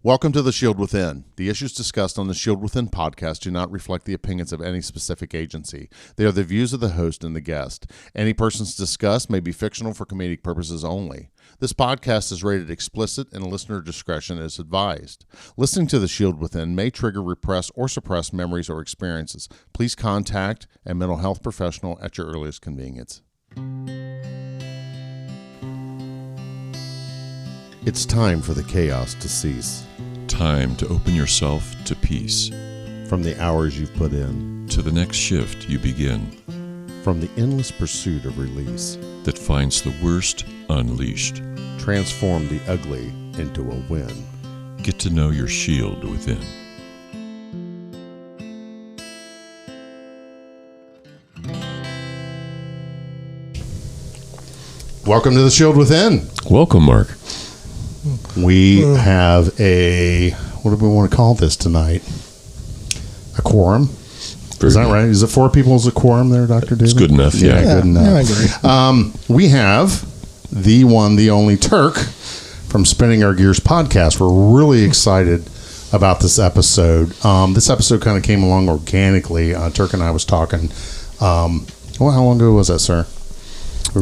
Welcome to The Shield Within. The issues discussed on the Shield Within podcast do not reflect the opinions of any specific agency. They are the views of the host and the guest. Any persons discussed may be fictional for comedic purposes only. This podcast is rated explicit and listener discretion is advised. Listening to The Shield Within may trigger repressed or suppressed memories or experiences. Please contact a mental health professional at your earliest convenience. It's time for the chaos to cease. Time to open yourself to peace. From the hours you've put in. To the next shift you begin. From the endless pursuit of release. That finds the worst unleashed. Transform the ugly into a win. Get to know your shield within. Welcome to the Shield Within. Welcome, Mark. We have what do we want to call this tonight? A quorum. Is that right? Is it four people as a quorum there, Dr. David? It's good enough, yeah. Good enough. Yeah, I agree. We have the one, the only Turk from Spinning Our Gears podcast. We're really excited about this episode. This episode kind of came along organically. Turk and I was talking. How long ago was that, sir?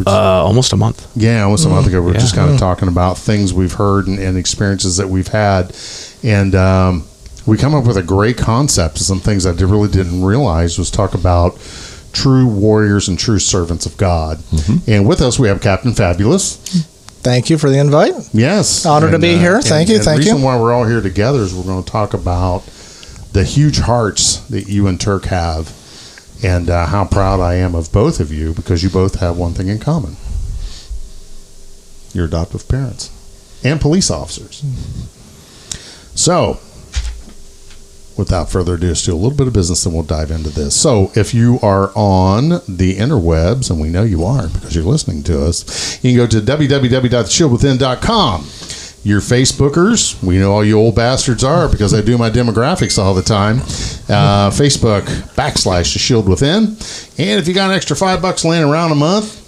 Almost a month. Yeah, almost a month ago. We were just kind of talking about things we've heard and experiences that we've had. And we come up with a great concept of some things I really didn't realize was talk about true warriors and true servants of God. Mm-hmm. And with us, we have Captain Fabulous. Thank you for the invite. Yes. Honored to be here. Thank you. The reason why we're all here together is we're going to talk about the huge hearts that you and Turk have. And how proud I am of both of you because you both have one thing in common. You're adoptive parents and police officers. So, without further ado, let's do a little bit of business and we'll dive into this. So, if you are on the interwebs, and we know you are because you're listening to us, you can go to www.theshieldwithin.com. Your Facebookers, we know all you old bastards are because I do my demographics all the time. Facebook / The Shield Within. And if you got an extra $5 laying around a month,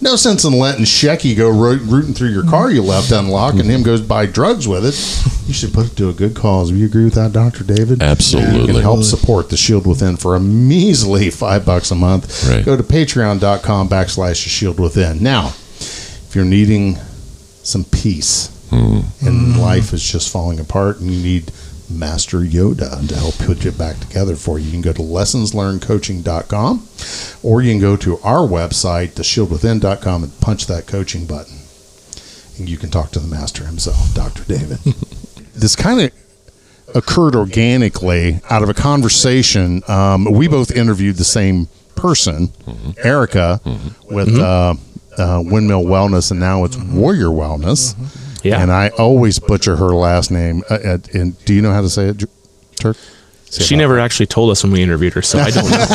no sense in letting Shecky go rooting through your car you left unlocked and him goes buy drugs with it. You should put it to a good cause. Do you agree with that, Dr. David? Absolutely. You can help support The Shield Within for a measly $5 a month. Right. Go to patreon.com / The Shield Within. Now, if you're needing some peace and life is just falling apart and you need Master Yoda to help put it back together for you, you can go to lessonslearnedcoaching.com or you can go to our website, theshieldwithin.com, and punch that coaching button and you can talk to the master himself, Dr. David. This kind of occurred organically out of a conversation. We both interviewed the same person, Erica, with Windmill Wellness, and now it's Warrior Wellness. Yeah. And I always butcher her last name. And do you know how to say it, Turk? She never actually told us when we interviewed her, so I don't know.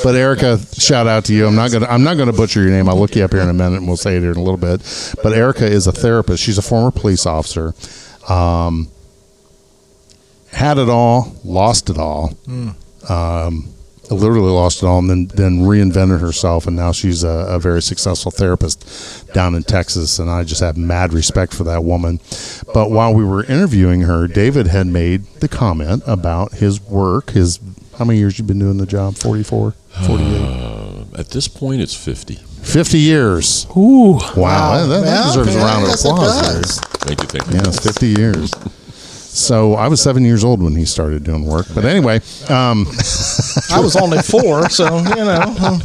But Erica, shout out to you. I'm not gonna butcher your name. I'll look you up here in a minute, and we'll say it here in a little bit. But Erica is a therapist. She's a former police officer. Had it all, lost it all. Literally lost it all, and then reinvented herself, and now she's a very successful therapist down in Texas, and I just have mad respect for that woman. But while we were interviewing her, David had made the comment about his work. How many years you been doing the job? 44? 48? At this point, it's 50. 50 years. Ooh. Wow. That deserves a round of applause. Thank you. Yes, 50 years. So I was 7 years old when he started doing work. But anyway. I was only 4, so, you know.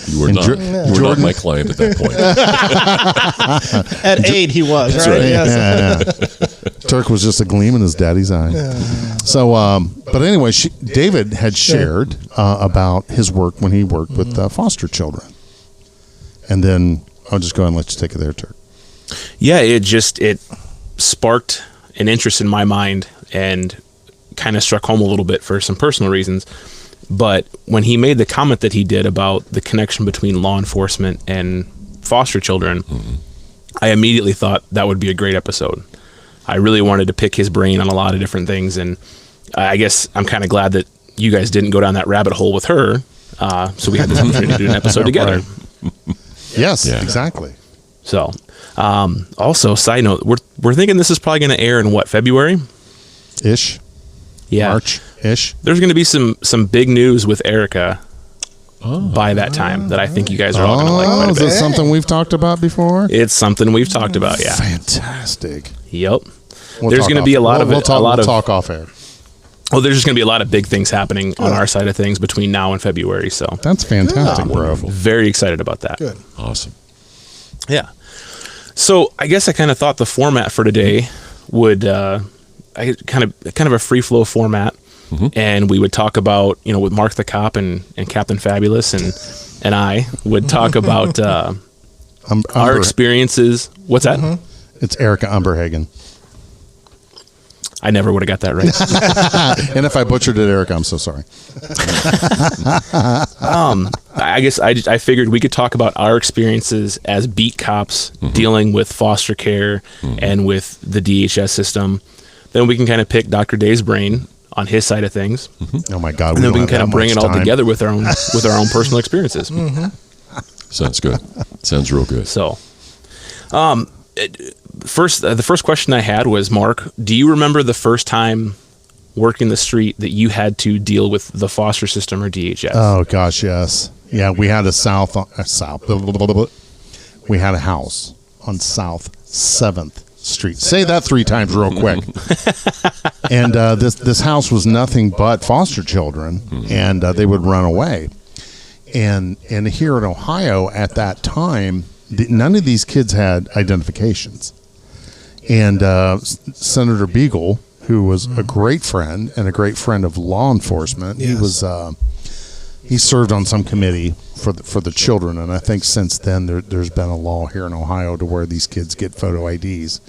You were not my client at that point. At 8, he was, That's right? Yeah. Turk was just a gleam in his daddy's eye. Yeah. So, but anyway, David had shared about his work when he worked with foster children. And then I'll just go ahead and let you take it there, Turk. Yeah, it sparked an interest in my mind and kind of struck home a little bit for some personal reasons. But when he made the comment that he did about the connection between law enforcement and foster children, I immediately thought that would be a great episode. I really wanted to pick his brain on a lot of different things, and I guess I'm kind of glad that you guys didn't go down that rabbit hole with her, so we had this opportunity to do an episode together. Yes, exactly. So Also, side note, we're thinking this is probably going to air in what, February? Ish. Yeah. March-ish. There's going to be some big news with Erica by that time that I think you guys are all going to like quite a Is bit. this something we've talked about before? It's something we've talked about, yeah. Fantastic. Yep. We'll There's going to be a lot of we'll talk off air. Well, there's just going to be a lot of big things happening on our side of things between now and February. So That's fantastic, bro. Wonderful. very excited about that. Good. Awesome. Yeah. So I guess I kind of thought the format for today would kind of a free flow format, and we would talk about, you know, with Marc the Cop and Captain Fabulous and I would talk about our experiences. What's that? It's Erica Umberhagen. I never would have got that right. And if I butchered it, Erica, I'm so sorry. I guess I figured we could talk about our experiences as beat cops dealing with foster care and with the DHS system. Then we can kind of pick Dr. Day's brain on his side of things. Oh my God. And then we can kind of bring it all together with our own personal experiences. Sounds good. Sounds real good. So, the first question I had was, Mark, do you remember the first time working the street that you had to deal with the foster system or DHS? Oh gosh, yes. Yeah, we had we had a house on South 7th Street. Say that 3 times real quick. And this house was nothing but foster children, and they would run away. And here in Ohio at that time, none of these kids had identifications. And Senator Beagle, who was a great friend and a great friend of law enforcement, he served on some committee for the children. And I think since then there's been a law here in Ohio to where these kids get photo IDs.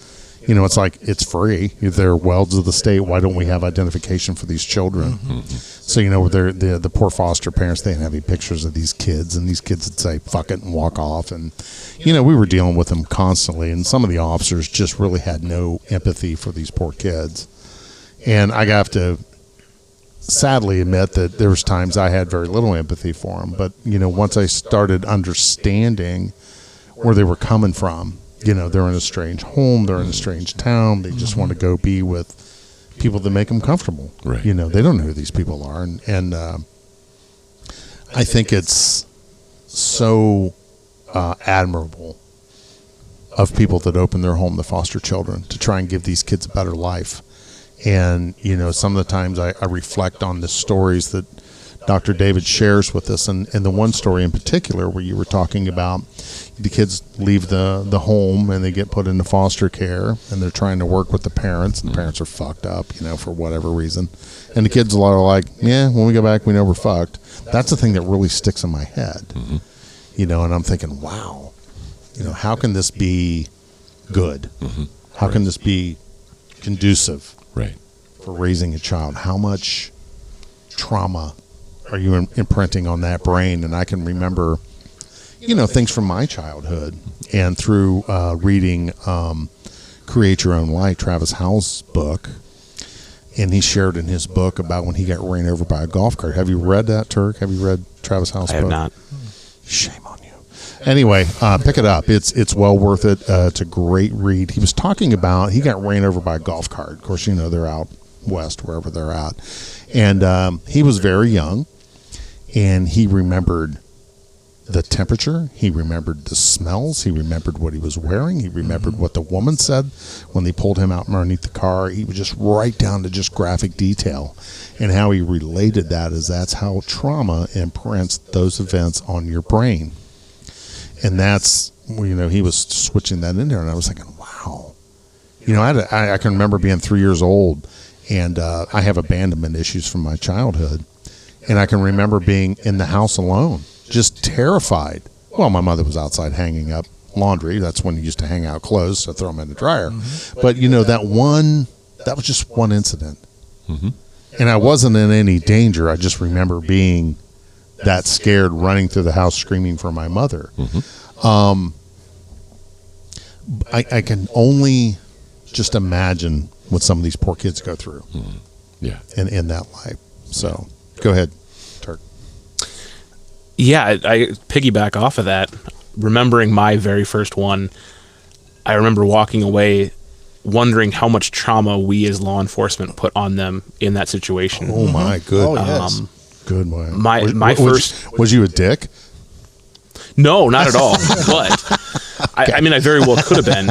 You know, it's like, it's free. They're welds of the state. Why don't we have identification for these children? So, you know, the poor foster parents, they didn't have any pictures of these kids, and these kids would say, fuck it, and walk off. And, you know, we were dealing with them constantly, and some of the officers just really had no empathy for these poor kids. And I have to sadly admit that there was times I had very little empathy for them. But, you know, once I started understanding where they were coming from, you know, they're in a strange home, they're in a strange town, they just want to go be with people that make them comfortable. Right. You know, they don't know who these people are. And I think it's so admirable of people that open their home to foster children to try and give these kids a better life. And, you know, some of the times I reflect on the stories that Dr. David shares with us, and the one story in particular where you were talking about the kids leave the home and they get put into foster care, and they're trying to work with the parents, and the parents are fucked up, you know, for whatever reason. And the kids are like, yeah, when we go back, we know we're fucked. That's the thing that really sticks in my head, you know, and I'm thinking, wow, you know, how can this be good? How can this be conducive for raising a child? How much trauma are you imprinting on that brain? And I can remember, you know, things from my childhood, and through reading Create Your Own Light, Travis Howell's book, and he shared in his book about when he got ran over by a golf cart. Have you read that, Turk? Have you read Travis Howell's book? I have not. Shame on you. Anyway, pick it up. It's well worth it. It's a great read. He was talking about, he got ran over by a golf cart. Of course, you know, they're out west, wherever they're at. And he was very young, and he remembered the temperature. He remembered the smells. He remembered what he was wearing. He remembered what the woman said when they pulled him out from underneath the car. He was just right down to just graphic detail. And how he related that is that's how trauma imprints those events on your brain. And that's, you know, he was switching that in there, and I was thinking, wow. You know, I can remember being 3 years old, and I have abandonment issues from my childhood. And I can remember being in the house alone, just terrified. Well, my mother was outside hanging up laundry. That's when you used to hang out clothes, so throw them in the dryer. But, you know, that was just one incident. And I wasn't in any danger. I just remember being that scared, running through the house screaming for my mother. I can only just imagine what some of these poor kids go through in that life. So go ahead, Turk. Yeah, I piggyback off of that. Remembering my very first one, I remember walking away wondering how much trauma we as law enforcement put on them in that situation. Oh my good. Oh, yes. Good one. My first... Was you a dick? No, not at all. But I mean, I very well could have been.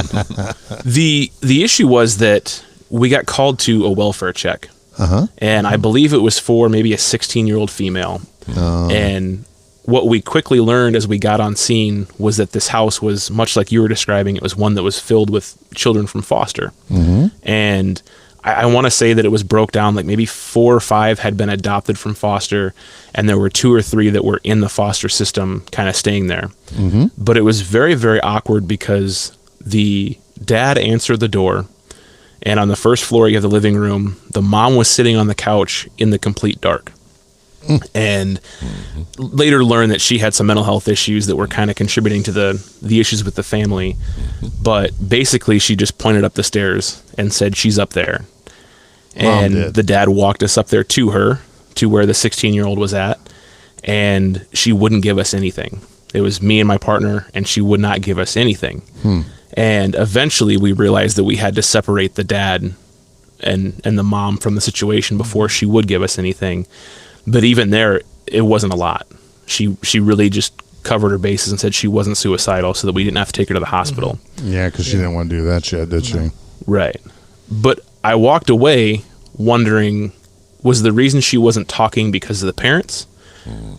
The issue was that we got called to a welfare check. And I believe it was for maybe a 16-year-old female. And what we quickly learned as we got on scene was that this house was much like you were describing. It was one that was filled with children from foster. And I want to say that it was broke down like maybe 4 or 5 had been adopted from foster, and there were 2 or 3 that were in the foster system kind of staying there. But it was very, very awkward because the dad answered the door, and on the first floor you have the living room. The mom was sitting on the couch in the complete dark. And later learned that she had some mental health issues that were kind of contributing to the issues with the family. But basically she just pointed up the stairs and said, she's up there. And the dad walked us up there to her, to where the 16-year-old was at, and she wouldn't give us anything. It was me and my partner, and she would not give us anything. And eventually we realized that we had to separate the dad and the mom from the situation before she would give us anything. But even there, it wasn't a lot. She really just covered her bases and said she wasn't suicidal so that we didn't have to take her to the hospital. Yeah, because she didn't want to do that shit, did she? Right. But I walked away wondering, was the reason she wasn't talking because of the parents?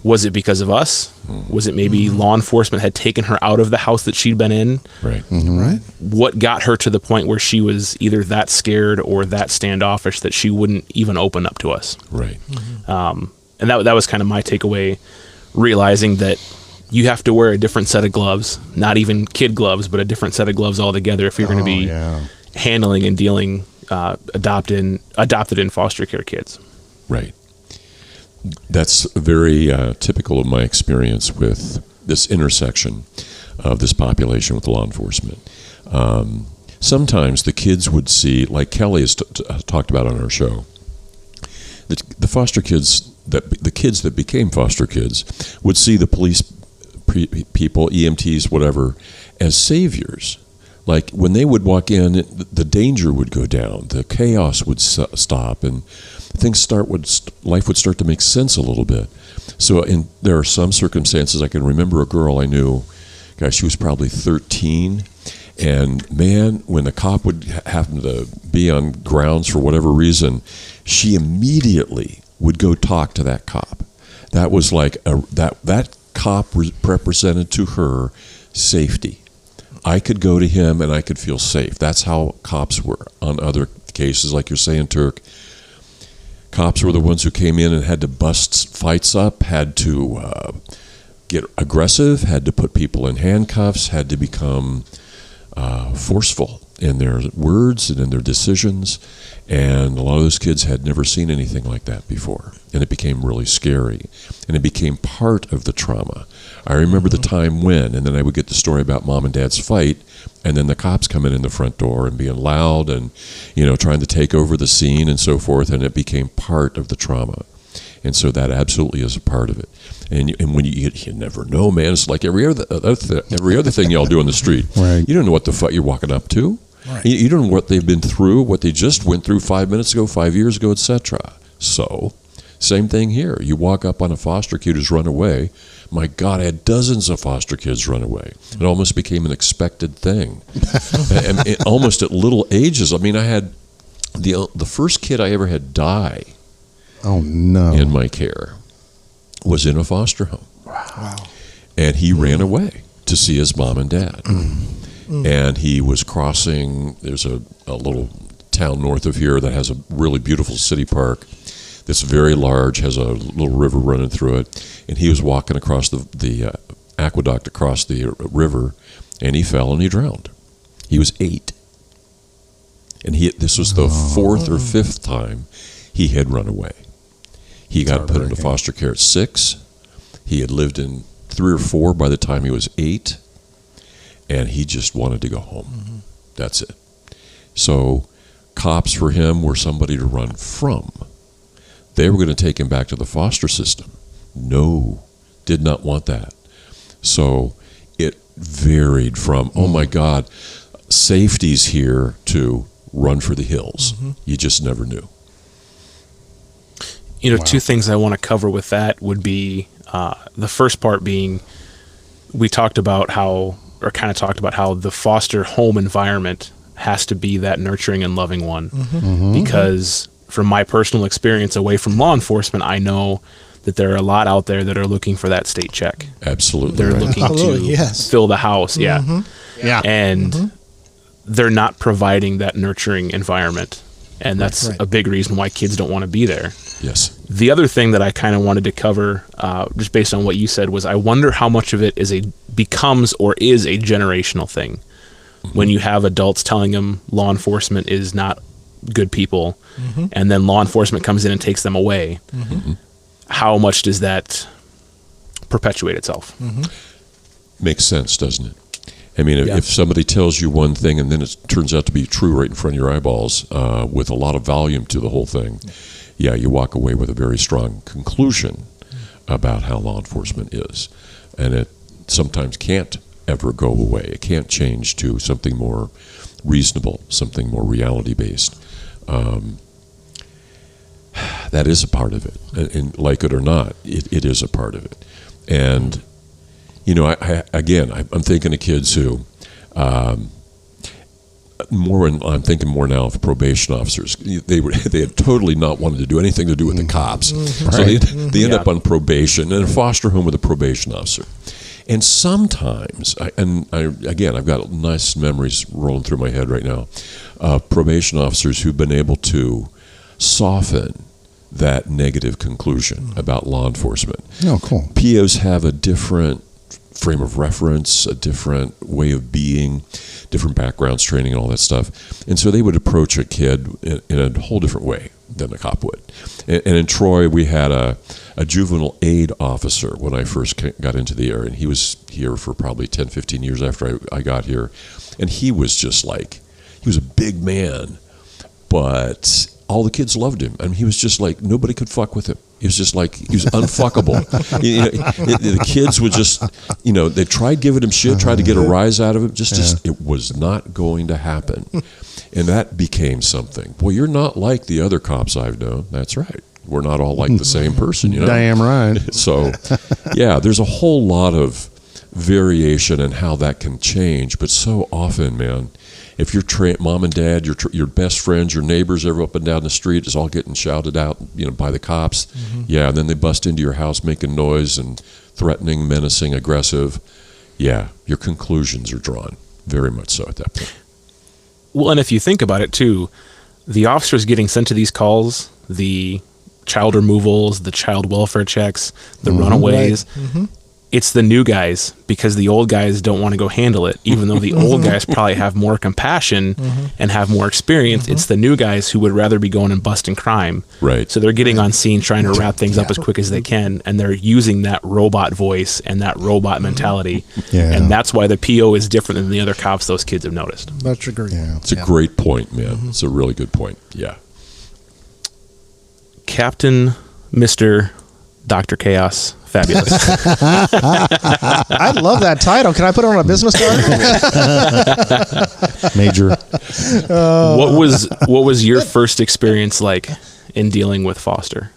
Was it because of us? Was it maybe law enforcement had taken her out of the house that she'd been in? Right. Right. What got her to the point where she was either that scared or that standoffish that she wouldn't even open up to us? Right. And that was kind of my takeaway, realizing that you have to wear a different set of gloves, not even kid gloves, but a different set of gloves altogether if you're going to be handling and dealing adopted and foster care kids. Right. That's very typical of my experience with this intersection of this population with law enforcement. Sometimes the kids would see, like Kelly has talked about on our show, the foster kids, the kids that became foster kids would see the police people, EMTs, whatever, as saviors. Like when they would walk in, the danger would go down, the chaos would stop, and life would start to make sense a little bit. So there are some circumstances. I can remember a girl I knew, gosh, she was probably 13, and man, when the cop would happen to be on grounds for whatever reason, she immediately would go talk to that cop. That was like that cop represented to her safety. I could go to him and I could feel safe. That's how cops were. On other cases, like you're saying, Turk, cops were the ones who came in and had to bust fights up, had to get aggressive, had to put people in handcuffs, had to become forceful in their words and in their decisions. And a lot of those kids had never seen anything like that before. And it became really scary. And it became part of the trauma. I remember the time when, and then I would get the story about mom and dad's fight, and then the cops coming in the front door and being loud and, trying to take over the scene and so forth, and it became part of the trauma. And so that absolutely is a part of it. And when you never know, man. It's like every other thing y'all do on the street. Right. You don't know what the fuck you're walking up to. Right. You don't know what they've been through, what they just went through 5 minutes ago, 5 years ago, etc. So, same thing here. You walk up on a foster kid who's run away. My God, I had dozens of foster kids run away. It almost became an expected thing. and almost at little ages. I mean, I had the first kid I ever had die. Oh no! In my care was in a foster home. Wow. And he ran away to see his mom and dad. And he was crossing, there's a little town north of here that has a really beautiful city park that's very large, has a little river running through it. And he was walking across the aqueduct across the river, and he fell and he drowned. He was 8. And this was the 4th or 5th time he had run away. He got put into foster care at 6. He had lived in 3 or 4 by the time he was 8. And he just wanted to go home. That's it. So cops for him were somebody to run from. They were going to take him back to the foster system. No, did not want that. So it varied from, oh my God, safety's here to run for the hills. You just never knew. Two things I want to cover with that would be the first part being we talked about how the foster home environment has to be that nurturing and loving one. Because from my personal experience away from law enforcement, I know that there are a lot out there that are looking for that state check. Absolutely. They're looking to fill the house. Yeah. And they're not providing that nurturing environment. And that's a big reason why kids don't want to be there. Yes. The other thing that I kind of wanted to cover, just based on what you said, was I wonder how much of it becomes or is a generational thing. When you have adults telling them law enforcement is not good people, and then law enforcement comes in and takes them away, how much does that perpetuate itself? Makes sense, doesn't it? I mean, if somebody tells you one thing and then it turns out to be true right in front of your eyeballs with a lot of volume to the whole thing, you walk away with a very strong conclusion about how law enforcement is. And it sometimes can't ever go away. It can't change to something more reasonable, something more reality-based. That is a part of it. And like it or not, it is a part of it. And I'm thinking of kids who, I'm thinking more now of probation officers. They had totally not wanted to do anything to do with the cops, so they end up on probation in a foster home with a probation officer. And sometimes, I've got nice memories rolling through my head right now, probation officers who've been able to soften that negative conclusion about law enforcement. Oh, cool. POs have a different frame of reference, a different way of being, different backgrounds, training, and all that stuff. And so they would approach a kid in a whole different way than a cop would. And in Troy, we had a juvenile aid officer when I first got into the area. And he was here for probably 10, 15 years after I got here. And he was just like, he was a big man, but all the kids loved him. I mean, he was just like, nobody could fuck with him. He was just like, he was unfuckable. The kids would just, they tried giving him shit, tried to get a rise out of him. Just it was not going to happen. And that became something. Well, you're not like the other cops I've known. That's right. We're not all like the same person, Damn right. So, there's a whole lot of variation in how that can change. But so often, man, if your mom and dad, your best friends, your neighbors, everyone up and down the street is all getting shouted out, by the cops, and then they bust into your house making noise and threatening, menacing, aggressive, your conclusions are drawn very much so at that point. Well, and if you think about it too, the officers getting sent to these calls, the child removals, the child welfare checks, the runaways, it's the new guys, because the old guys don't want to go handle it, even though the old guys probably have more compassion and have more experience. It's the new guys who would rather be going and busting crime. Right. So they're getting on scene trying to wrap things up as quick as they can, and they're using that robot voice and that robot mentality. And that's why the PO is different than the other cops those kids have noticed. Much agree. It's a great point, man. It's a really good point. Yeah. Captain, Mr. Dr. Chaos, fabulous. I love that title. Can I put it on a business card? Major. What was your first experience like in dealing with foster?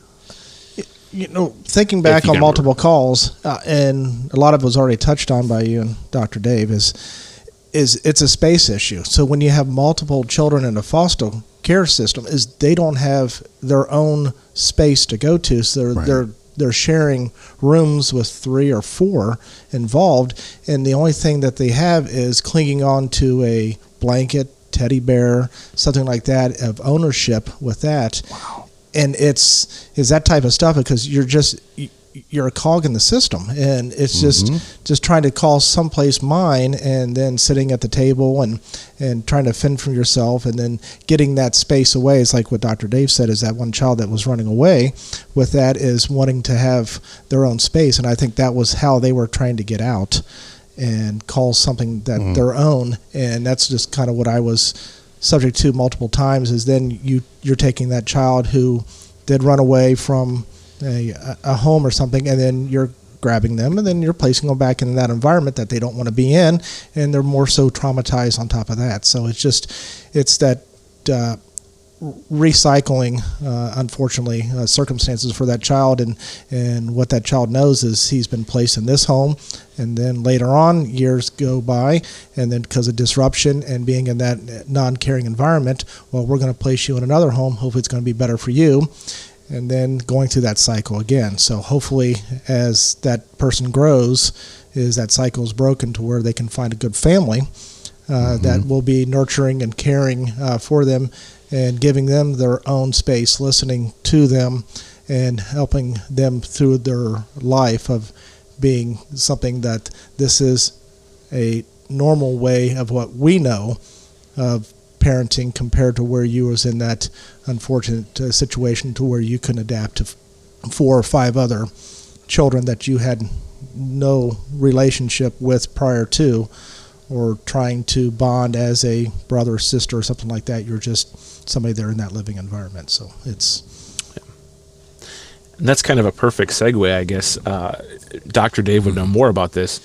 Thinking back on multiple calls, and a lot of it was already touched on by you and Dr. Dave, is it's a space issue. So when you have multiple children in a foster care system, is they don't have their own space to go to, so they're sharing rooms with 3 or 4 involved, and the only thing that they have is clinging on to a blanket, teddy bear, something like that, of ownership with that. Wow. And it's that type of stuff, because you're a cog in the system, and it's just trying to call someplace mine, and then sitting at the table and trying to fend for yourself, and then getting that space away. It's like what Dr. Dave said, is that one child that was running away with that is wanting to have their own space, and I think that was how they were trying to get out and call something that their own. And that's just kind of what I was subject to multiple times, is then you're taking that child who did run away from a home or something, and then you're grabbing them, and then you're placing them back in that environment that they don't want to be in, and they're more so traumatized on top of that. So it's that recycling, unfortunately, circumstances for that child, and what that child knows is he's been placed in this home, and then later on, years go by, and then because of disruption and being in that non-caring environment, well, we're going to place you in another home, hopefully it's going to be better for you, and then going through that cycle again. So hopefully, as that person grows, is that cycle is broken to where they can find a good family that will be nurturing and caring for them, and giving them their own space, listening to them, and helping them through their life of being something that this is a normal way of what we know of parenting compared to where you was in that unfortunate situation to where you couldn't adapt to 4 or 5 other children that you had no relationship with prior to, or trying to bond as a brother or sister or something like that. You're just somebody there in that living environment. So it's... And that's kind of a perfect segue, I guess. Dr. Dave would know more about this.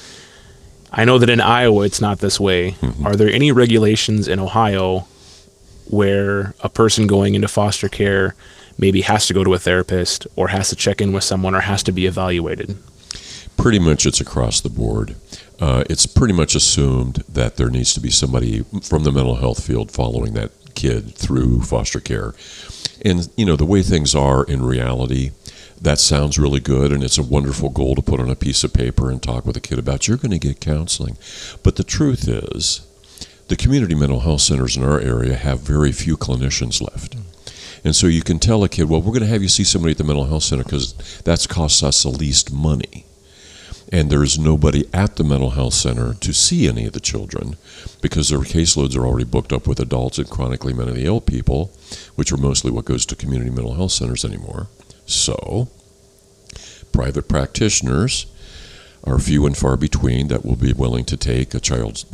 I know that in Iowa it's not this way. Are there any regulations in Ohio where a person going into foster care maybe has to go to a therapist, or has to check in with someone, or has to be evaluated? Pretty much it's across the board. It's pretty much assumed that there needs to be somebody from the mental health field following that kid through foster care. And, the way things are in reality, that sounds really good, and it's a wonderful goal to put on a piece of paper and talk with a kid about. You're going to get counseling. But the truth is, the community mental health centers in our area have very few clinicians left. And so you can tell a kid, well, we're going to have you see somebody at the mental health center because that costs us the least money. And there's nobody at the mental health center to see any of the children because their caseloads are already booked up with adults and chronically mentally ill people, which are mostly what goes to community mental health centers anymore. So, private practitioners are few and far between that will be willing to take a children's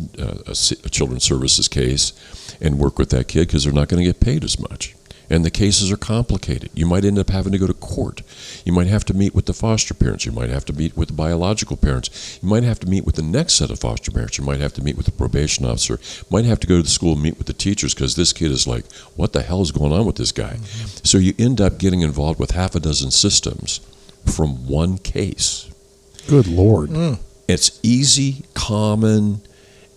services case and work with that kid because they're not going to get paid as much. And the cases are complicated. You might end up having to go to court. You might have to meet with the foster parents. You might have to meet with the biological parents. You might have to meet with the next set of foster parents. You might have to meet with the probation officer. You might have to go to the school and meet with the teachers because this kid is like, what the hell is going on with this guy? So you end up getting involved with half a dozen systems from one case. Good Lord. It's easy, common,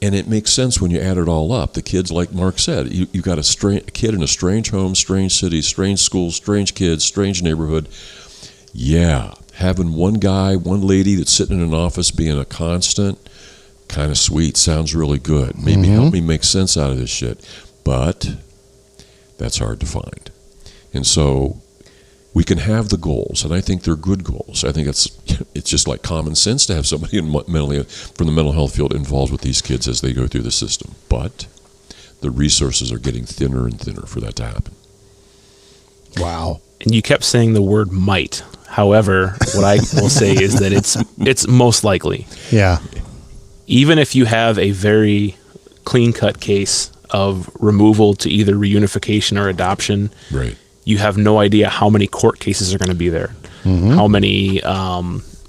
and it makes sense when you add it all up. The kids, like Mark said, you got a kid in a strange home, strange city, strange school, strange kids, strange neighborhood. Yeah, having one guy, one lady that's sitting in an office being a constant, kind of sweet, sounds really good. Maybe help me make sense out of this shit. But that's hard to find. And so we can have the goals, and I think they're good goals. I think it's just like common sense to have somebody from the mental health field involved with these kids as they go through the system. But the resources are getting thinner and thinner for that to happen. Wow. And you kept saying the word might. However, what I will say is that it's most likely. Yeah. Even if you have a very clean-cut case of removal to either reunification or adoption, Right. You have no idea how many court cases are going to be there, how many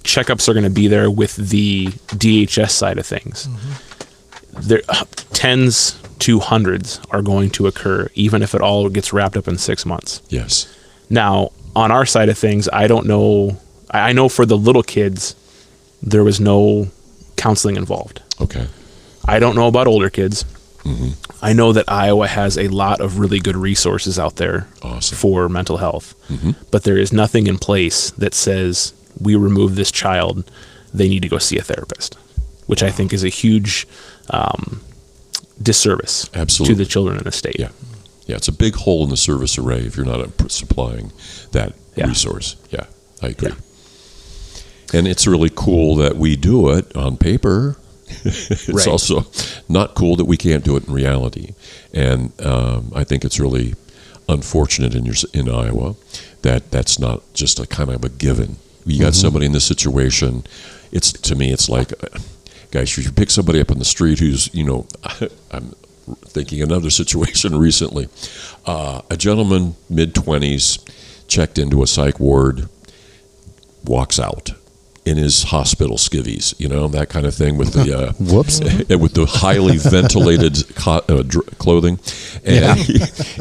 checkups are going to be there with the DHS side of things. There, tens to hundreds are going to occur, even if it all gets wrapped up in 6 months. Yes. Now, on our side of things, I don't know. I know for the little kids, there was no counseling involved. Okay. I don't know about older kids. I know that Iowa has a lot of really good resources out there for mental health, but there is nothing in place that says we remove this child, they need to go see a therapist, which I think is a huge disservice to the children in the state. Yeah, it's a big hole in the service array if you're not supplying that resource. Yeah, I agree. Yeah. And it's really cool that we do it on paper. It's also not cool that we can't do it in reality. And I think it's really unfortunate in Iowa that that's not just a kind of a given. You got somebody in this situation. To me, it's like, guys, if you pick somebody up on the street who's, I'm thinking another situation recently. A gentleman, mid-20s, checked into a psych ward, walks out. in his hospital skivvies, that kind of thing with the Whoops. with the highly ventilated clothing, and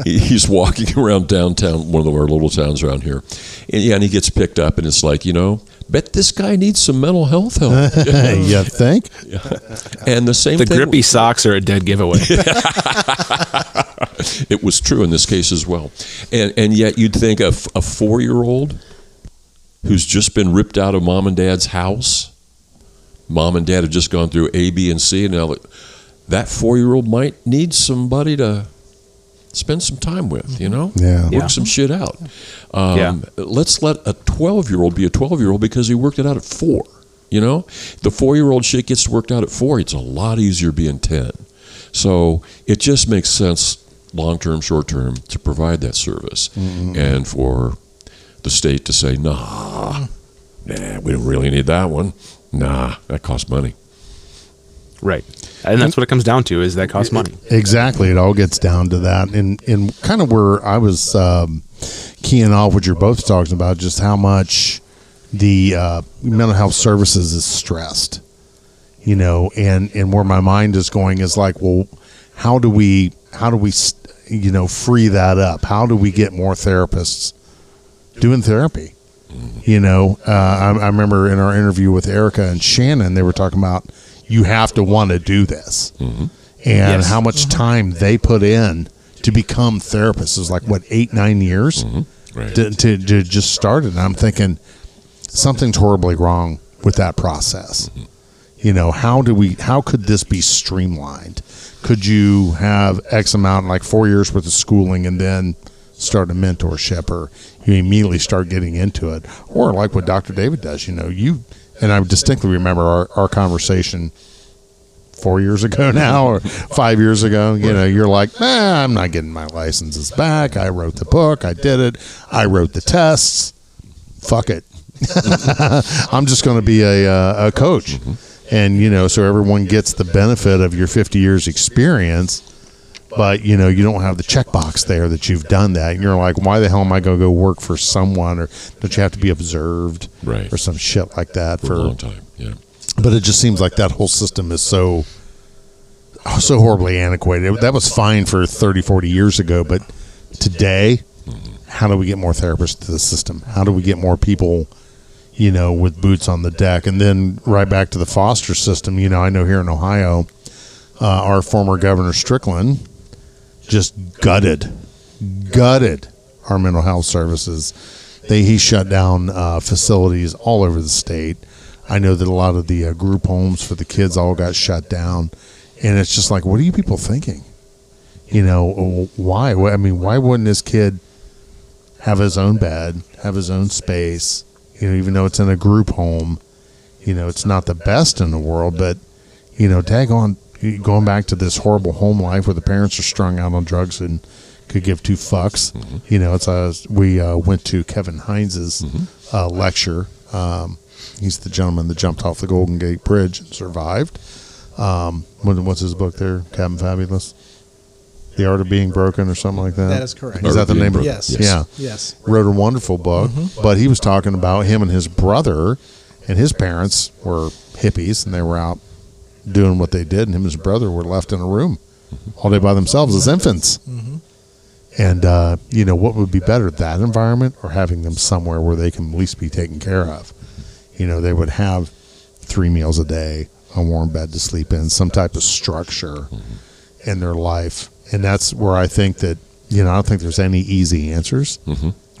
he's walking around downtown, one of our little towns around here, and he gets picked up, and it's like, bet this guy needs some mental health help. You think? And the same The thing. grippy socks are a dead giveaway. It was true in this case as well, and yet you'd think a 4-year-old who's just been ripped out of mom and dad's house. Mom and dad have just gone through A, B, and C, and now that 4-year-old might need somebody to spend some time with, Yeah. work some shit out. Let's let a 12-year-old be a 12-year-old because he worked it out at 4. The 4-year-old shit gets worked out at 4. It's a lot easier being 10. So it just makes sense, long-term, short-term, to provide that service, and for the state to say, nah, we don't really need that one. Nah, that costs money. Right. And that's what it comes down to, is that costs money. Exactly. It all gets down to that. And kind of where I was keying off what you're both talking about, just how much the mental health services is stressed, and where my mind is going is like, well, how do we free that up? How do we get more therapists doing therapy? I remember in our interview with Erica and Shannon, they were talking about, you have to want to do this, and how much time they put in to become therapists. It was like, 8-9 years Right. to just start it. And I'm thinking something's horribly wrong with that process. How could this be streamlined? Could you have X amount, like 4 years worth of schooling, and then start a mentorship, or you immediately start getting into it, or like what Dr. David does? And I distinctly remember our conversation 4 years ago now, or 5 years ago. You're like, I'm not getting my licenses back. I wrote the book. I did it. I wrote the tests. Fuck it. I'm just going to be a coach. And, so everyone gets the benefit of your 50 years experience, but, you don't have the checkbox there that you've done that. And you're like, why the hell am I going to go work for someone? Or don't you have to be observed? Right. Or some shit like that For a long time, yeah. But it just seems like that whole system is so horribly antiquated. That was fine for 30, 40 years ago, but today, how do we get more therapists to the system? How do we get more people, with boots on the deck? And then right back to the foster system. I know here in Ohio, our former Governor Strickland just gutted our mental health services. He shut down facilities all over the state. I know that a lot of the group homes for the kids all got shut down, and it's just like, what are you people thinking? Why? Why wouldn't this kid have his own bed, have his own space? Even though it's in a group home, it's not the best in the world, but daggone, going back to this horrible home life where the parents are strung out on drugs and could give two fucks. We went to Kevin Hines's lecture. He's the gentleman that jumped off the Golden Gate Bridge and survived. What's his book there? Captain Fabulous? The Art of Being Broken, or something like that? That is correct. Is that the name of it? Yes. Yeah. Yes. Wrote a wonderful book, but he was talking about him and his brother, and his parents were hippies, and they were out doing what they did, and him and his brother were left in a room all day by themselves as infants. And, what would be better, that environment or having them somewhere where they can at least be taken care of? They would have 3 meals a day, a warm bed to sleep in, some type of structure in their life. And that's where I think that, I don't think there's any easy answers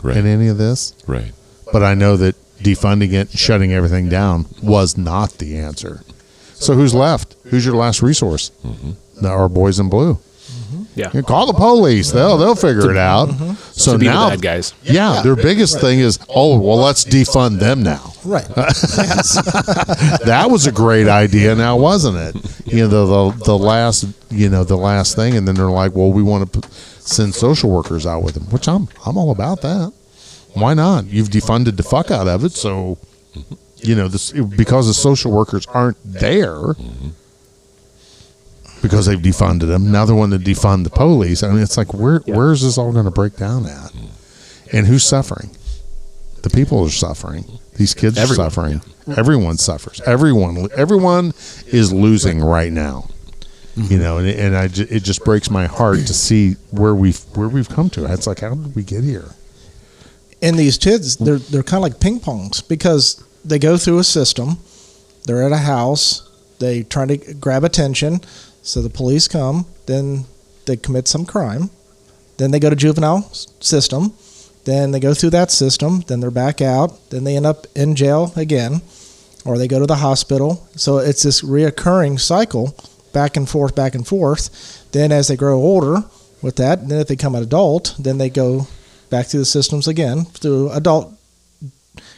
Right. in any of this. Right. But I know that defunding it, shutting everything down was not the answer. So who's left? Who's your last resource? Our boys in blue. Yeah. You call the police. They'll figure it out. So To be now, the bad guys. yeah, their biggest thing is, let's defund them now. Right. That was a great idea, now wasn't it? The last thing, and then they're like, well, we want to send social workers out with them, which I'm all about that. Why not? You've defunded the fuck out of it, so because the social workers aren't there. Because they've defunded them. Now they want to defund the police. It's like, where is this all going to break down at? And who's suffering? The people are suffering. These kids are suffering. Everyone suffers. Everyone is losing right now. You know, and it just breaks my heart to see where we've come to. It's like, how did we get here? And these kids, they're kind of like ping pongs because they go through a system. They're at a house. They try to grab attention. So the police come. Then they commit some crime. Then they go to juvenile system. Then they go through that system. Then they're back out. Then they end up in jail again. Or they go to the hospital. So it's this reoccurring cycle, back and forth, back and forth. Then as they grow older with that, then if they become an adult, then they go back through the systems again, through adult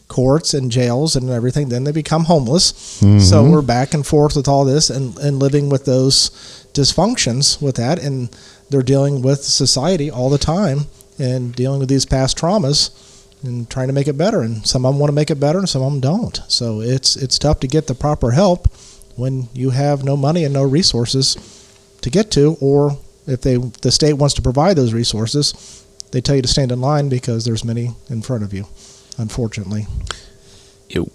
courts and jails and everything. Then they become homeless. Mm-hmm. So we're back and forth with all this and living with those dysfunctions with that. And they're dealing with society all the time and dealing with these past traumas and trying to make it better. And some of them want to make it better and some of them don't. So it's tough to get the proper help when you have no money and no resources to get to, or if the state wants to provide those resources, they tell you to stand in line because there's many in front of you, unfortunately.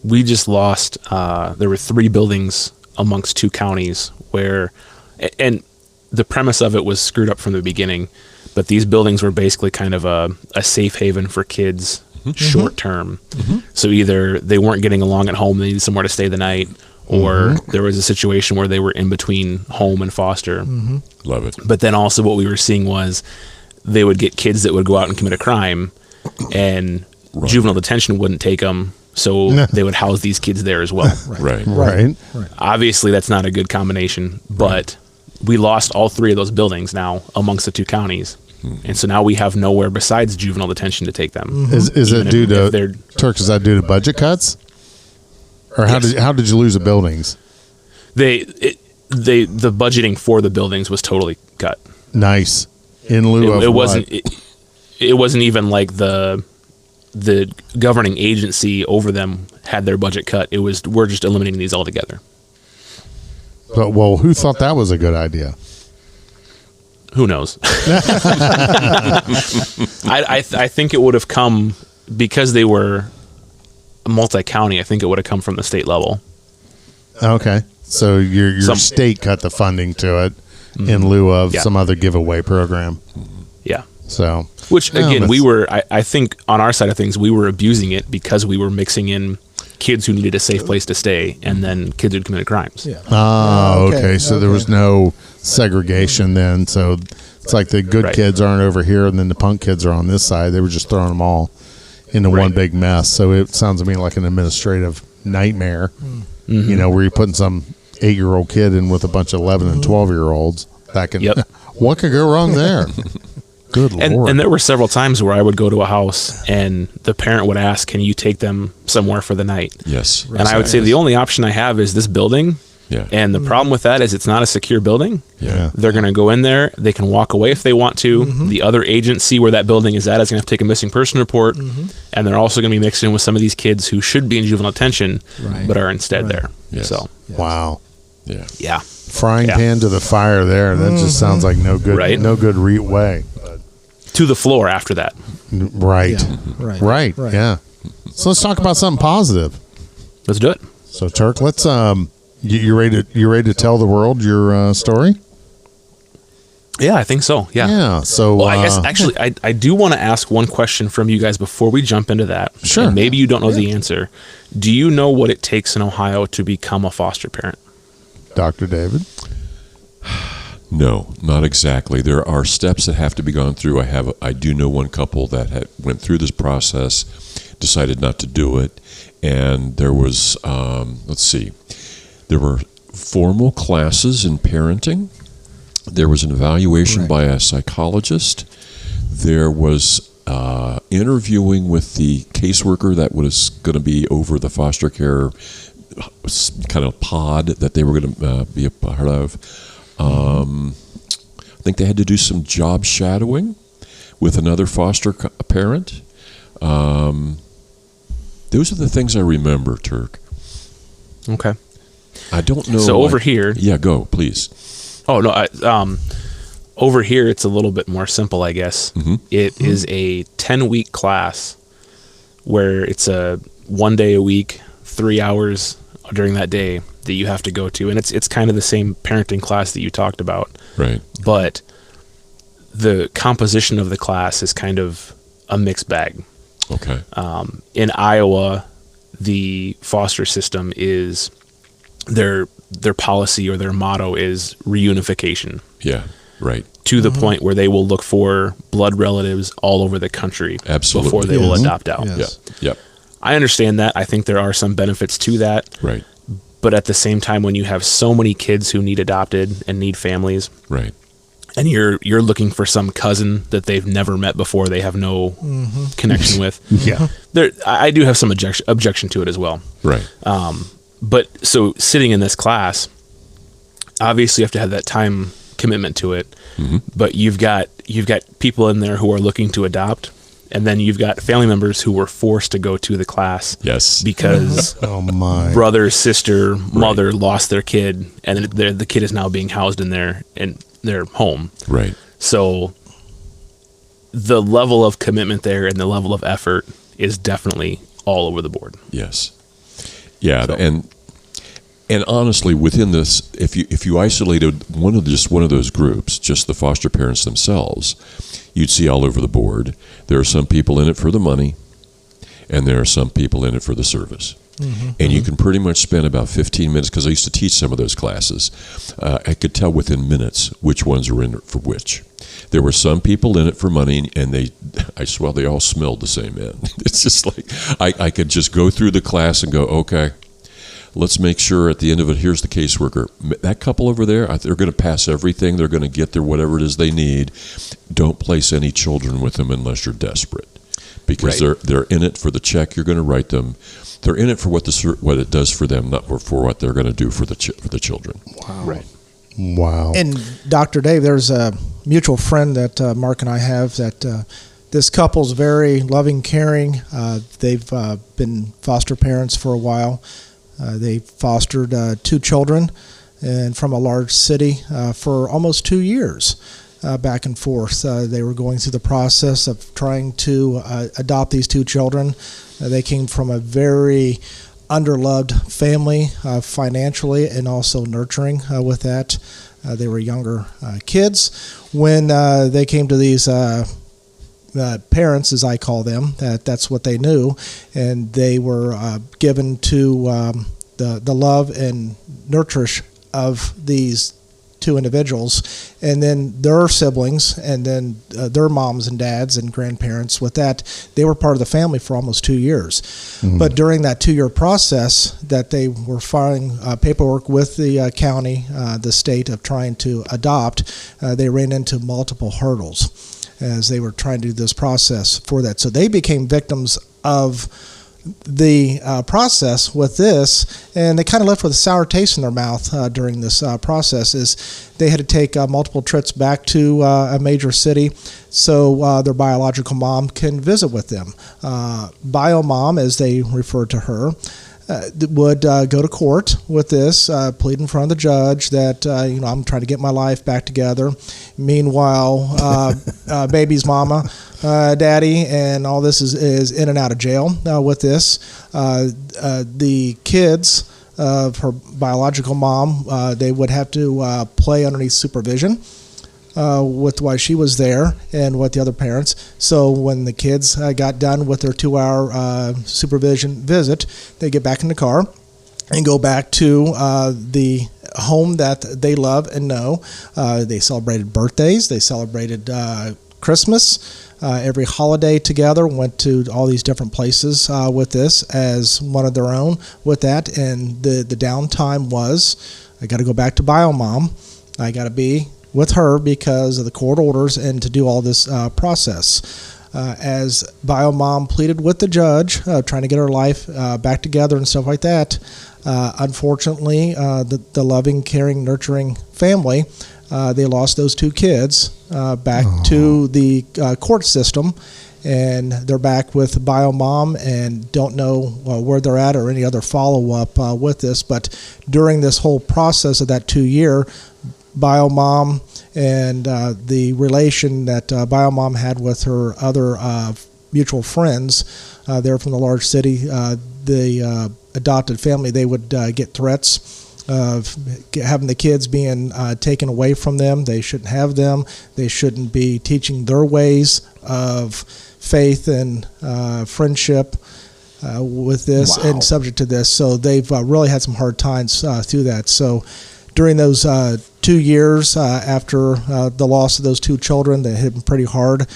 We just lost, there were 3 buildings amongst 2 counties where, and the premise of it was screwed up from the beginning, but these buildings were basically kind of a safe haven for kids, short term. Mm-hmm. So either they weren't getting along at home, they needed somewhere to stay the night, or there was a situation where they were in between home and foster. Mm-hmm. Love it. But then also what we were seeing was they would get kids that would go out and commit a crime, and juvenile detention wouldn't take them, so they would house these kids there as well. Right. Obviously, that's not a good combination, but we lost all 3 of those buildings now amongst the 2 counties. And so now we have nowhere besides juvenile detention to take them. Mm-hmm. Is it due to Turk? Is that due to budget cuts, or how did you lose the buildings? The budgeting for the buildings was totally cut. Nice. In lieu of it wasn't. It wasn't even like the governing agency over them had their budget cut. It was, we're just eliminating these altogether. But who thought that was a good idea? Who knows? I think it would have come, because they were multi-county, I think it would have come from the state level. Okay. So your state cut the funding to it in lieu of some other giveaway program. Yeah. So, which again, I think on our side of things, we were abusing it because we were mixing in kids who needed a safe place to stay and then kids who'd committed crimes. Yeah. Okay. So there was no segregation then. So it's like the good kids aren't over here and then the punk kids are on this side. They were just throwing them all into one big mess. So it sounds to me like an administrative nightmare, you know, where you're putting some 8-year-old kid in with a bunch of 11 and 12-year-olds. That can, what could go wrong there? Good Lord. And there were several times where I would go to a house and the parent would ask, can you take them somewhere for the night? Yes. And I would say the only option I have is this building. Yeah. And the problem with that is it's not a secure building. Yeah. They're going to go in there. They can walk away if they want to. The other agency where that building is at is going to have to take a missing person report. And they're also going to be mixed in with some of these kids who should be in juvenile detention, but are instead there. Yes. So, wow. Yeah. Frying pan to the fire there. That just sounds like no good way. To the floor after that. Right. Yeah. So let's talk about something positive. Let's do it. So Turk, let's you ready to tell the world your story? Yeah, I think so. Yeah. So well, I guess actually I do want to ask one question from you guys before we jump into that. Sure. And maybe you don't know the answer. Do you know what it takes in Ohio to become a foster parent? Dr. David? No, not exactly. There are steps that have to be gone through. I do know one couple that went through this process, decided not to do it, and there was there were formal classes in parenting. There was an evaluation by a psychologist. There was interviewing with the caseworker that was going to be over the foster care kind of pod that they were going to be a part of. I think they had to do some job shadowing with another foster parent. Those are the things I remember, Turk. Okay. I don't know. So over here. Yeah, go, please. Oh, no. Over here, it's a little bit more simple, I guess. It is a 10-week class where it's a one day a week, 3 hours during that day that you have to go to, and it's kind of the same parenting class that you talked about, Right. but the composition of the class is kind of a mixed bag. Okay. In Iowa, the foster system is their policy or their motto is reunification, Yeah. Right. to the point where they will look for blood relatives all over the country Absolutely. before they will Yes. adopt out. Yes. Yep. Yep. I understand that. I think there are some benefits to that. Right. But at the same time, when you have so many kids who need adopted and need families, Right. and you're looking for some cousin that they've never met before, they have no connection with. Yeah. I do have some objection to it as well. Right. But so sitting in this class, obviously you have to have that time commitment to it. But you've got people in there who are looking to adopt, and then you've got family members who were forced to go to the class Yes. because Oh my. brother, sister, mother lost their kid, and the kid is now being housed in their home. Right. So the level of commitment there and the level of effort is definitely all over the board. Yes. Yeah, and honestly, within this, if you isolated one of those groups, just the foster parents themselves, you'd see all over the board. There are some people in it for the money, and there are some people in it for the service. And you can pretty much spend about 15 minutes, because I used to teach some of those classes. I could tell within minutes which ones are in it for which. There were some people in it for money, and I swear they all smelled the same end. It's just like, I could just go through the class and go, okay, let's make sure at the end of it, here's the caseworker. That couple over there, they're going to pass everything. They're going to get their whatever it is they need. Don't place any children with them unless you're desperate, because they're in it for the check you're going to write them. They're in it for what it does for them, not for what they're going to do for the children. Wow. Right. Wow. And Dr. Dave, there's a mutual friend that Mark and I have that this couple's very loving, caring. They've been foster parents for a while. They fostered 2 children and from a large city for almost 2 years, back and forth. They were going through the process of trying to adopt these 2 children. They came from a very underloved family, financially and also nurturing with that. They were younger kids. When they came to these parents, as I call them, that's what they knew, and they were given to the love and nurture of these 2 individuals, and then their siblings, and then their moms and dads and grandparents. With that, they were part of the family for almost 2 years. But during that 2-year process that they were filing paperwork with the county, the state, of trying to adopt, they ran into multiple hurdles as they were trying to do this process for that. So they became victims of the process with this, and they kind of left with a sour taste in their mouth during this process. Is they had to take multiple trips back to a major city so their biological mom can visit with them. Bio mom, as they referred to her, would go to court with this, plead in front of the judge that I'm trying to get my life back together. Meanwhile, baby's mama, daddy, and all this is in and out of jail with this. The kids of her biological mom, they would have to play underneath supervision with why she was there and with the other parents. So when the kids got done with their 2-hour supervision visit, they get back in the car and go back to the home that they love and know. They celebrated birthdays. They celebrated Christmas. Every holiday together, went to all these different places with this as one of their own with that. And the downtime was, I got to go back to Bio Mom. I got to be with her because of the court orders and to do all this process. As Bio Mom pleaded with the judge, trying to get her life back together and stuff like that, unfortunately, the loving, caring, nurturing family, they lost those 2 kids back to the court system, and they're back with Bio Mom and don't know where they're at or any other follow-up with this. But during this whole process of that 2-year, Bio Mom and the relation that Bio Mom had with her other mutual friends there from the large city, the adopted family, they would get threats of having the kids being taken away from them. They shouldn't have them. They shouldn't be teaching their ways of faith and friendship with this and subject to this. So they've really had some hard times through that. So during those 2 years after the loss of those 2 children, they hit them pretty hard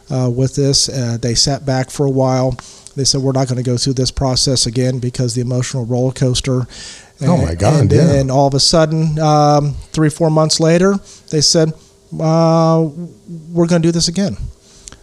with this. They sat back for a while. They said, we're not going to go through this process again because the emotional roller coaster. Oh my God! And then all of a sudden, 3-4 months later, they said, "We're going to do this again."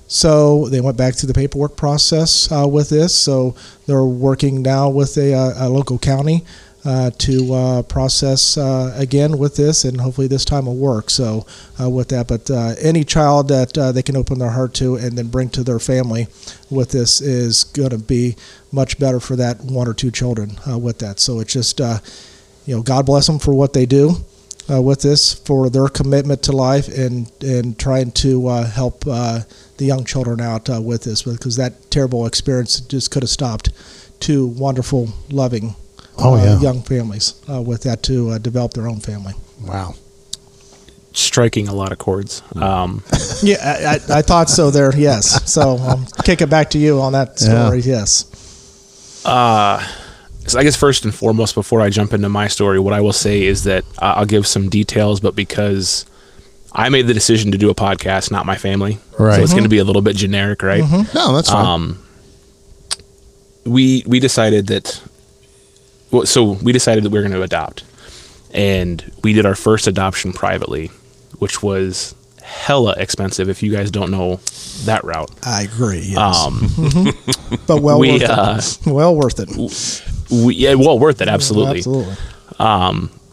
So they went back through the paperwork process with this. So they're working now with a local county to process again with this, and hopefully this time will work. So with that, but any child that they can open their heart to and then bring to their family with this is going to be much better for that 1 or 2 children with that. So it's just, God bless them for what they do with this, for their commitment to life and trying to help the young children out with this, because that terrible experience just could have stopped 2 wonderful, loving young families with that to develop their own family. Wow. Striking a lot of chords. Yeah, I thought so there, yes. So I'll kick it back to you on that story, yes. So I guess first and foremost, before I jump into my story, what I will say is that I'll give some details, but because I made the decision to do a podcast, not my family. Right. So it's going to be a little bit generic, right? No, that's fine. We decided that we decided that we were going to adopt, and we did our first adoption privately, which was hella expensive. If you guys don't know that route, I agree. Yes. But well worth it. Well worth it. Well worth it. Absolutely. Absolutely.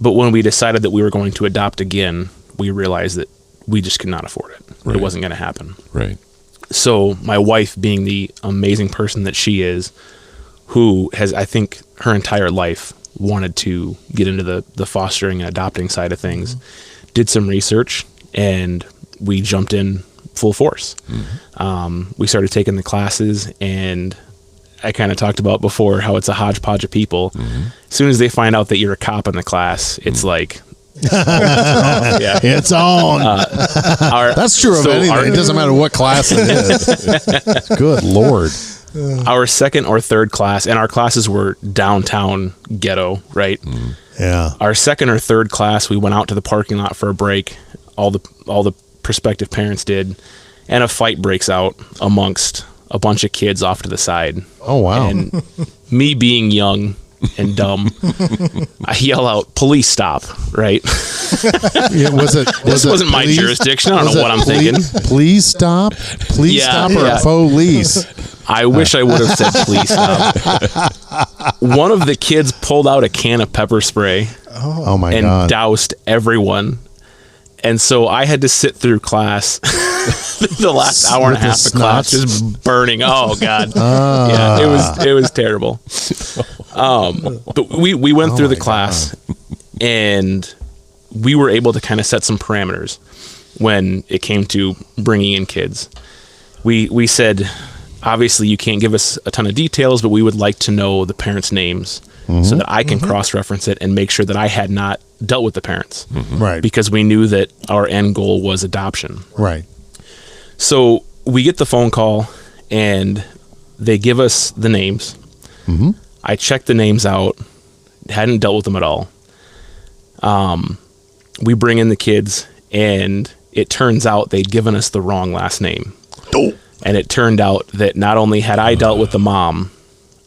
But when we decided that we were going to adopt again, we realized that we just could not afford it. Right. It wasn't going to happen. Right. So my wife, being the amazing person that she is, who has, I think, her entire life wanted to get into the fostering and adopting side of things, did some research, and we jumped in full force. We started taking the classes, and I kind of talked about before how it's a hodgepodge of people. As soon as they find out that you're a cop in the class, it's like, yeah, it's on. That's true of anything. It doesn't matter what class it is. Good Lord. Our second or third class, and our classes were downtown ghetto, right? Yeah. Our second or third class, we went out to the parking lot for a break. All the prospective parents did, and a fight breaks out amongst a bunch of kids off to the side. Oh wow! And me being young and dumb, I yell out, "Police stop!" Right? Yeah, this wasn't my jurisdiction. I don't know what I'm thinking. Please stop! Please stop! Or police. I wish I would have said please stop. One of the kids pulled out a can of pepper spray. Oh my and God! Doused everyone. And so I had to sit through class, the last hour and a half of class, just burning. Oh God, yeah, it was terrible. But we went through the class, and we were able to kind of set some parameters when it came to bringing in kids. We said, obviously, you can't give us a ton of details, but we would like to know the parents' names so that I can cross-reference it and make sure that I had not dealt with the parents. Right. Because we knew that our end goal was adoption. Right. So we get the phone call, and they give us the names. I checked the names out, hadn't dealt with them at all. We bring in the kids, and it turns out they'd given us the wrong last name. And it turned out that not only had I dealt with the mom,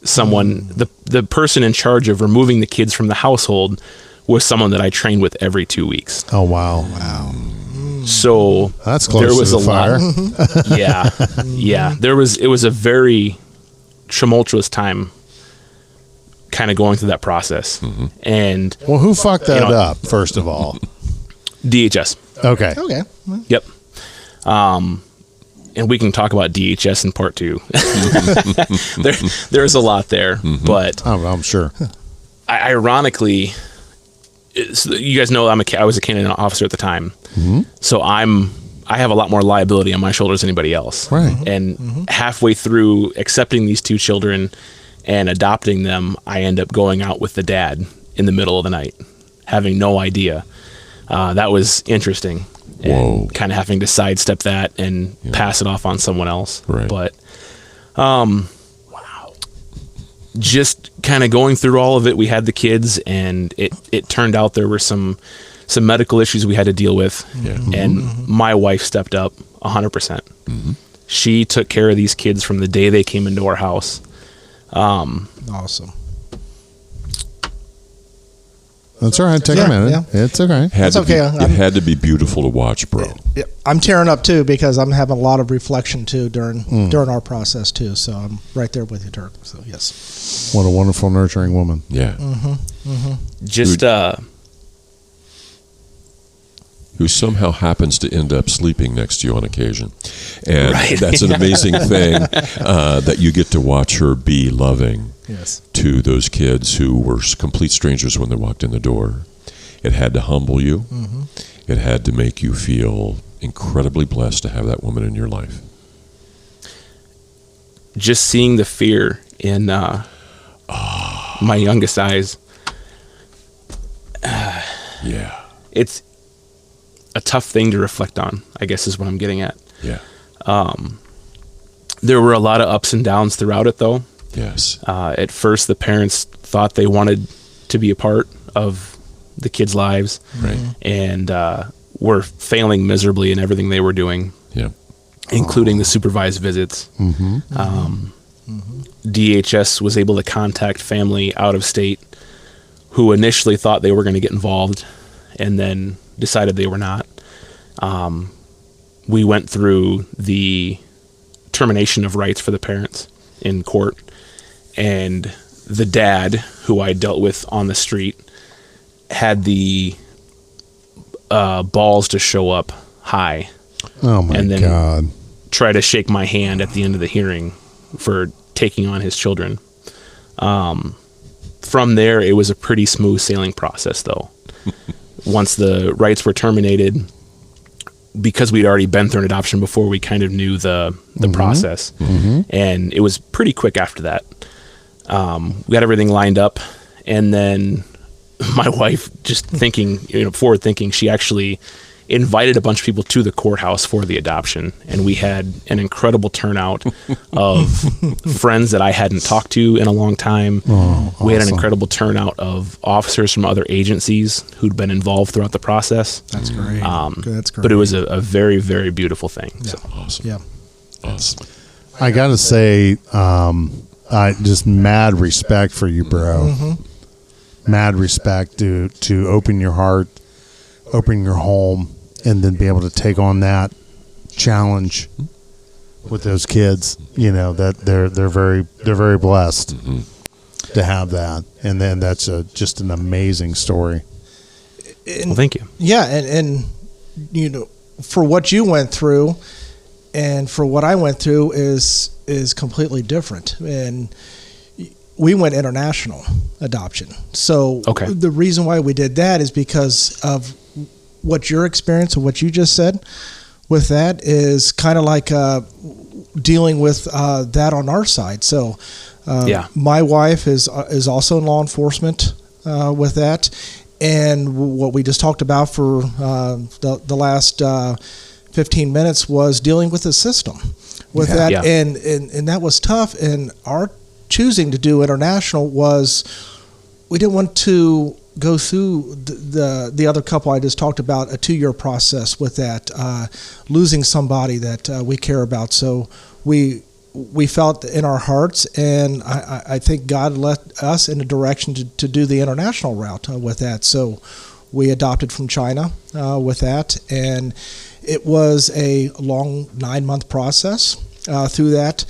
the person in charge of removing the kids from the household was someone that I trained with every 2 weeks. Oh wow! So that's close there was to the fire. Yeah. It was a very tumultuous time, kind of going through that process. And well, who fucked that up? First of all, DHS. Okay. Yep. And we can talk about DHS in part 2. There's a lot there, but I'm sure. Ironically, you guys know I was a canine officer at the time, so I have a lot more liability on my shoulders than anybody else. Right. And halfway through accepting these 2 children and adopting them, I end up going out with the dad in the middle of the night, having no idea. That was interesting. Whoa. And kind of having to sidestep that and pass it off on someone else. Right. But, just kind of going through all of it, we had the kids, and it turned out there were some medical issues we had to deal with. Yeah. And my wife stepped up 100%. Mm-hmm. She took care of these kids from the day they came into our house. Awesome. That's all right. Take a minute. Yeah. It's okay. That's okay. It had to be beautiful to watch, bro. Yeah, I'm tearing up too because I'm having a lot of reflection too during our process too. So I'm right there with you, Turk. So yes. What a wonderful, nurturing woman. Yeah. Just Who somehow happens to end up sleeping next to you on occasion. And Right. that's an amazing thing that you get to watch her be loving Yes. to those kids who were complete strangers when they walked in the door. It had to humble you. It had to make you feel incredibly blessed to have that woman in your life. just seeing the fear in my youngest eyes. Yeah. It's a tough thing to reflect on, I guess is what I'm getting at. Yeah. There were a lot of ups and downs throughout it, though. Yes. At first, the parents thought they wanted to be a part of the kids' lives, Right. and were failing miserably in everything they were doing, Yeah. including the supervised visits. DHS was able to contact family out of state who initially thought they were going to get involved and then decided they were not. We went through the termination of rights for the parents in court, and the dad, who I dealt with on the street, had the balls to show up high Oh my And then- God. try to shake my hand at the end of the hearing for taking on his children. From there, it was a pretty smooth sailing process, though. Once the rights were terminated, because we'd already been through an adoption before, we kind of knew the process. And it was pretty quick after that. We got everything lined up, and then my wife, just thinking, forward thinking, she actually invited a bunch of people to the courthouse for the adoption, and we had an incredible turnout of friends that I hadn't talked to in a long time. We had an awesome. incredible turnout of officers from other agencies who'd been involved throughout the process. That's great. That's great. But it was a very, very beautiful thing. So. Awesome. yeah. Awesome. I got to say, I just mad respect for you, bro. Mad respect to open your heart, open your home, and then be able to take on that challenge with those kids. That they're very blessed to have that, and then that's just an amazing story. Well, thank you. Yeah, and for what you went through and for what I went through is completely different. And we went international adoption. So Okay. the reason why we did that is because of what your experience and what you just said with that is kind of like dealing with that on our side. So my wife is also in law enforcement with that. And what we just talked about for the last 15 minutes was dealing with the system with that. Yeah. And that was tough. And our choosing to do international was we didn't want to go through the other couple I just talked about, a 2-year process with that, losing somebody that we care about. So we felt in our hearts, and I think God led us in a direction to do the international route with that. So we adopted from China with that, and it was a long 9-month process through that.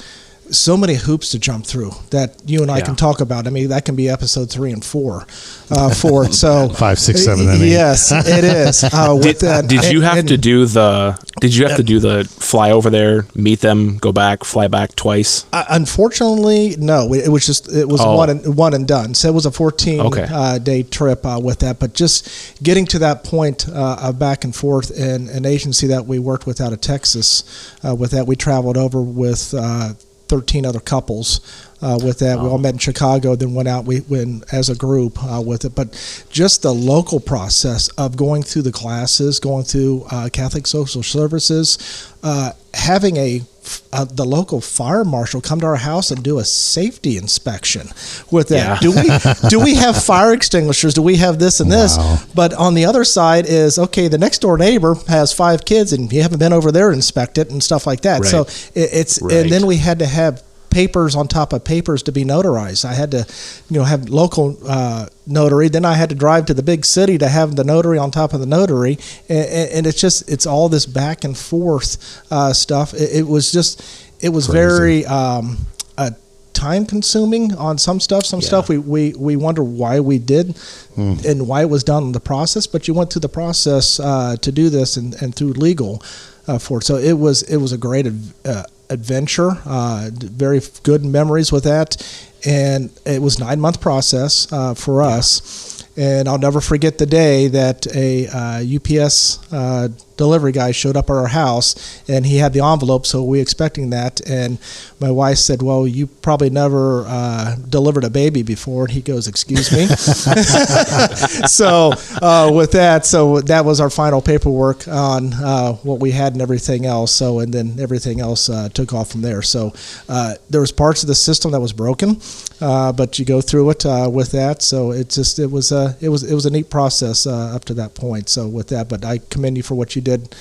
So many hoops to jump through that you and I can talk about. I mean, that can be episode 3 and 4 for it. So 5, 6, 7, and 8. Yes, it is. With that, Did you have to do the fly over there, meet them, go back, fly back twice? Unfortunately, no. It was one and done. So it was a 14 day trip with that. But just getting to that point of back and forth, and an agency that we worked with out of Texas with that, we traveled over with 13 other couples with that. We all met in Chicago, then went out as a group with it. But just the local process of going through the classes, going through Catholic Social Services, having the local fire marshal come to our house and do a safety inspection with that. Yeah. Do we have fire extinguishers? Do we have this and this? Wow. But on the other side is, okay, the next door neighbor has 5 kids and you haven't been over there to inspect it and stuff like that. Right. So it's Right. and then we had to have papers on top of papers to be notarized. I had to, have local notary. Then I had to drive to the big city to have the notary on top of the notary, and it's all this back and forth stuff. It was Crazy. very time consuming on some stuff. Some stuff we wonder why we did and why it was done in the process. But you went through the process to do this and through legal for it. So it was a great adventure, very good memories with that, and it was 9-month process for us. And I'll never forget the day that a UPS delivery guy showed up at our house, and he had the envelope, so we expecting that. And my wife said, "Well, you probably never delivered a baby before." And he goes, "Excuse me." So with that, that was our final paperwork on what we had and everything else. So and then everything else took off from there. So there was parts of the system that was broken, but you go through it with that. So it was a neat process up to that point. So with that, but I commend you for what you did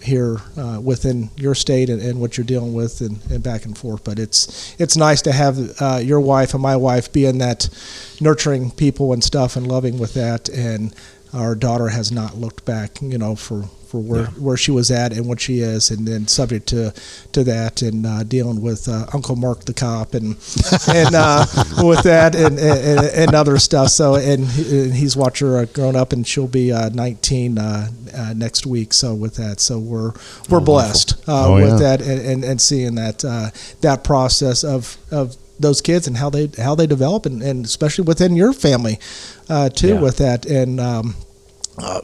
here within your state and what you're dealing with and back and forth. But it's nice to have your wife and my wife being that nurturing people and stuff and loving with that. And our daughter has not looked back, for where she was at and what she is, and then subject to that and dealing with Uncle Marc the Cop and with that and other stuff. So and he's watched her grown up, and she'll be 19 next week. So with that, so we're blessed with that and seeing that process of those kids and how they develop and especially within your family too with that. And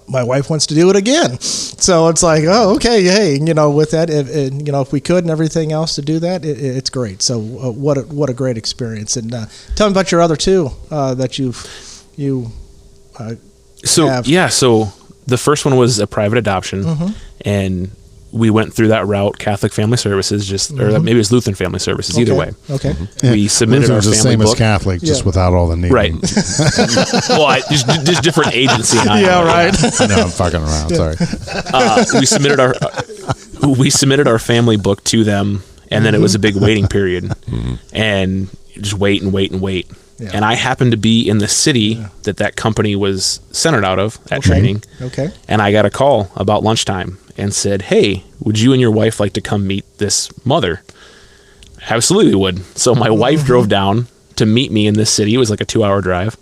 my wife wants to do it again, so it's like, oh, okay, hey, with that, if we could and everything else to do that, it's great. So what a great experience. And tell me about your other two that you have. So the first one was a private adoption, and we went through that route, Catholic Family Services, or maybe it was Lutheran Family Services. Either way, okay. We submitted Lutheran's our the family same book. as Catholic, just without all the names. Right. Well, just different agency. Right. I know, I'm fucking around. Sorry. We submitted our family book to them, and then it was a big waiting period, and just wait and wait and wait. Yeah. And I happened to be in the city that company was centered out of at training. Okay. And I got a call about lunchtime and said, "Hey, would you and your wife like to come meet this mother?" Absolutely would. So my wife drove down to meet me in this city. It was like a 2-hour drive.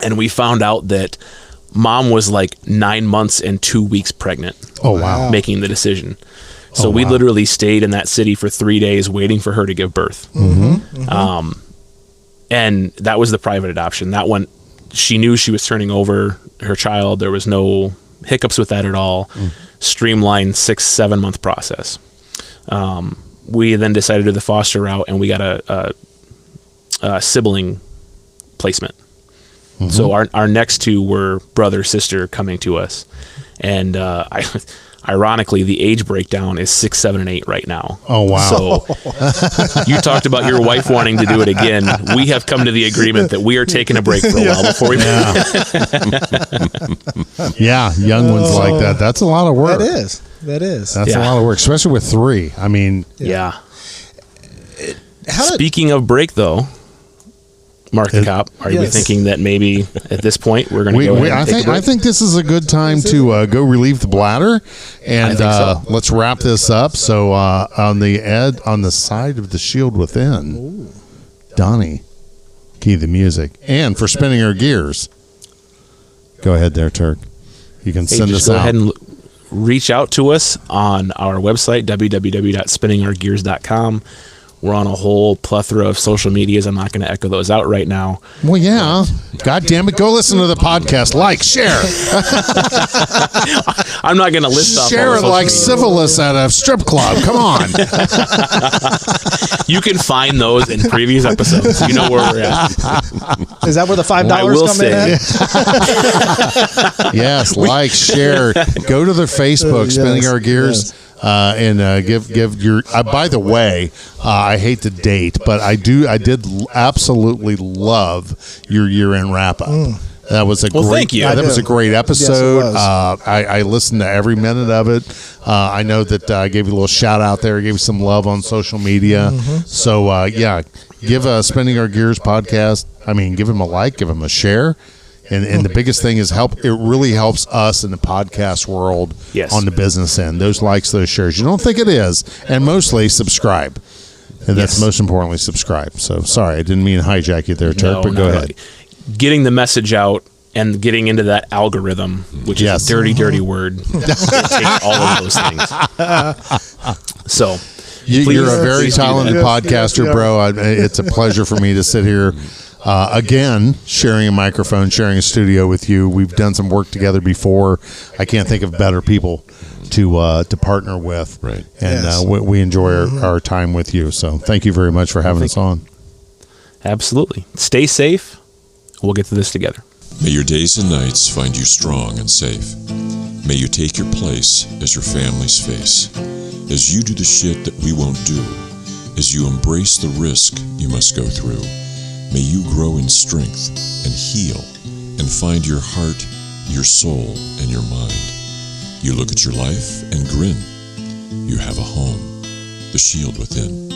And we found out that mom was like 9 months and 2 weeks pregnant. Oh, wow. Making the decision. So we literally stayed in that city for 3 days waiting for her to give birth. And that was the private adoption. That one, she knew she was turning over her child. There was no hiccups with that at all. Streamlined 6-7 month process. We then decided to do the foster route, and we got a sibling placement. So our next two were brother, sister coming to us. And ironically, the age breakdown is 6, 7, and 8 right now. Oh, wow. So you talked about your wife wanting to do it again. We have come to the agreement that we are taking a break for a while before we Yeah, young ones like that. That's a lot of work. That is. That's a lot of work, especially with 3. I mean, Speaking of break, though, Marc the Cop, are you thinking that maybe at this point we're going to go ahead and take a break? I think this is a good time to go relieve the bladder, and let's wrap this up. So on the side of the shield within, Donnie, key the music, and for spinning our gears. Go ahead there, Turk. You can send us go out. ahead and reach out to us on our website, www.spinningourgears.com. We're on a whole plethora of social medias. I'm not going to echo those out right now. Well, yeah. God damn it. Go listen to the podcast. Like, share. I'm not going to list off all Share the it social like media. syphilis at a strip club. Come on. You can find those in previous episodes. You know where we're at. Is that where the $5 I will come say- in at? Yes, like, share. Go to their Facebook, Yes, Spinning Our Gears, and give your. By the way, I hate to date, but I did absolutely love your year-end wrap-up. That was a Well, great. thank you. That I was a do. great episode. Yes, it was. I listened to every minute of it. I know that I gave you a little shout out there. Gave you some love on social media. So yeah, give Spinning Our Gears podcast. I mean, give him a like, give him a share. And the biggest thing is help. It really helps us in the podcast world Yes. on the business end. Those likes, those shares. You don't think it is, and mostly subscribe. And that's Yes. most importantly, subscribe. So sorry, I didn't mean to hijack you there, Turk. No, but go not ahead. really. Getting the message out and getting into that algorithm, which Yes. is a dirty, dirty word. It takes all of those things. So, You're a very please do talented that. podcaster, Yes, bro. It's a pleasure for me to sit here again, sharing a microphone, sharing a studio with you. We've done some work together before. I can't think of better people to partner with. Right. And Yes. we enjoy our time with you. So thank you very much for having us on. absolutely. Stay safe. We'll get through this together. May your days and nights find you strong and safe. May you take your place as your family's face. As you do the shit that we won't do. As you embrace the risk you must go through. May you grow in strength and heal and find your heart, your soul, and your mind. You look at your life and grin. You have a home, the shield within.